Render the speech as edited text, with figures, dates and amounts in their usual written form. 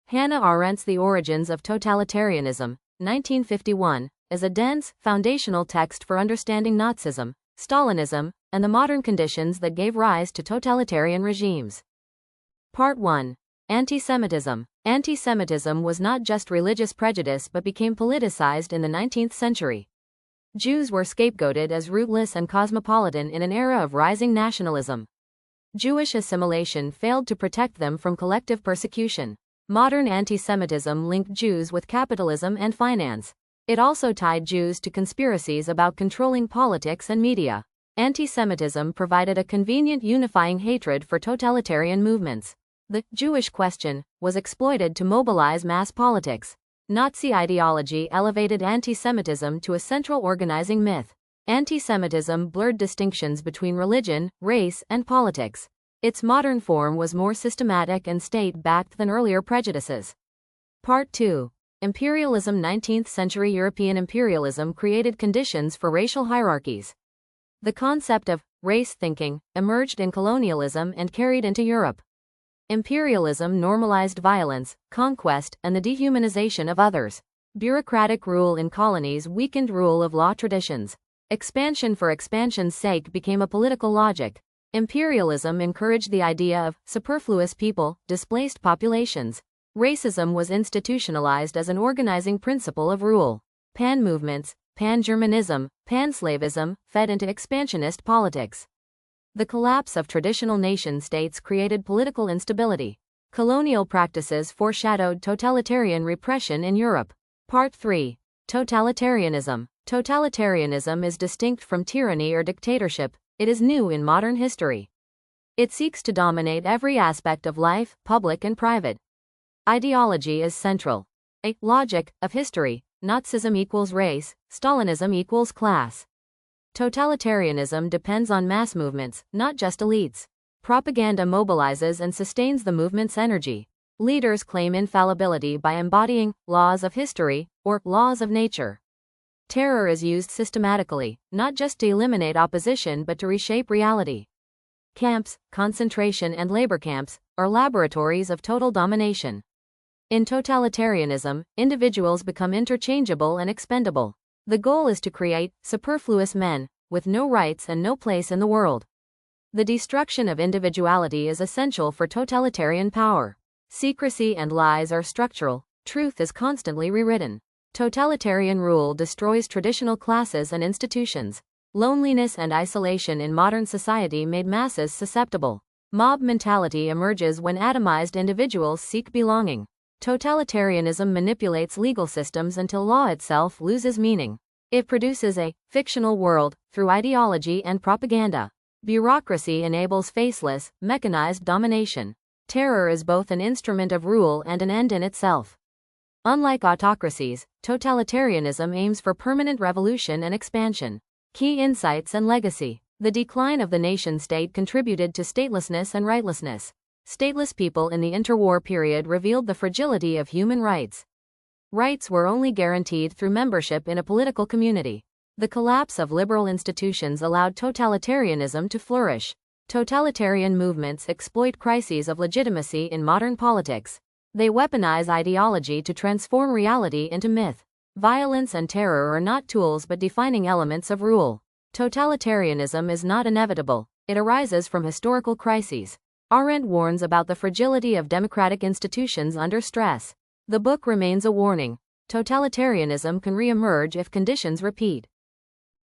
Hannah Arendt's The Origins of Totalitarianism, 1951, is a dense, foundational text for understanding Nazism, Stalinism, and the modern conditions that gave rise to totalitarian regimes. Part 1. Anti-Semitism. Anti-Semitism was not just religious prejudice but became politicized in the 19th century. Jews were scapegoated as rootless and cosmopolitan in an era of rising nationalism. Jewish assimilation failed to protect them from collective persecution. Modern anti-Semitism linked Jews with capitalism and finance. It also tied Jews to conspiracies about controlling politics and media. Anti-Semitism provided a convenient unifying hatred for totalitarian movements. The Jewish question was exploited to mobilize mass politics. Nazi ideology elevated anti-Semitism to a central organizing myth. Anti-Semitism blurred distinctions between religion, race, and politics. Its modern form was more systematic and state-backed than earlier prejudices. Part 2. Imperialism. 19th century European imperialism created conditions for racial hierarchies. The concept of race thinking emerged in colonialism and carried into Europe. Imperialism normalized violence, conquest, and the dehumanization of others. Bureaucratic rule in colonies weakened rule of law traditions. Expansion for expansion's sake became a political logic. Imperialism encouraged the idea of superfluous people, displaced populations. Racism was institutionalized as an organizing principle of rule. Pan-movements, pan-Germanism, pan-slavism fed into expansionist politics. The collapse of traditional nation-states created political instability. Colonial practices foreshadowed totalitarian repression in Europe. Part 3. Totalitarianism. Totalitarianism is distinct from tyranny or dictatorship. It is new in modern history. It seeks to dominate every aspect of life, public and private. Ideology is central. A logic of history. Nazism equals race, Stalinism equals class. Totalitarianism depends on mass movements, not just elites. Propaganda mobilizes and sustains the movement's energy. Leaders claim infallibility by embodying laws of history or laws of nature. Terror is used systematically, not just to eliminate opposition but to reshape reality. Camps, concentration and labor camps, are laboratories of total domination. In totalitarianism, individuals become interchangeable and expendable. The goal is to create superfluous men, with no rights and no place in the world. The destruction of individuality is essential for totalitarian power. Secrecy and lies are structural, truth is constantly rewritten. Totalitarian rule destroys traditional classes and institutions. Loneliness and isolation in modern society made masses susceptible. Mob mentality emerges when atomized individuals seek belonging. Totalitarianism manipulates legal systems until law itself loses meaning. It produces a fictional world through ideology and propaganda. Bureaucracy enables faceless, mechanized domination. Terror is both an instrument of rule and an end in itself. Unlike autocracies, totalitarianism aims for permanent revolution and expansion. Key insights and legacy. The decline of the nation-state contributed to statelessness and rightlessness. Stateless people in the interwar period revealed the fragility of human rights. Rights were only guaranteed through membership in a political community. The collapse of liberal institutions allowed totalitarianism to flourish. Totalitarian movements exploit crises of legitimacy in modern politics. They weaponize ideology to transform reality into myth. Violence and terror are not tools but defining elements of rule. Totalitarianism is not inevitable. It arises from historical crises. Arendt warns about the fragility of democratic institutions under stress. The book remains a warning. Totalitarianism can re-emerge if conditions repeat.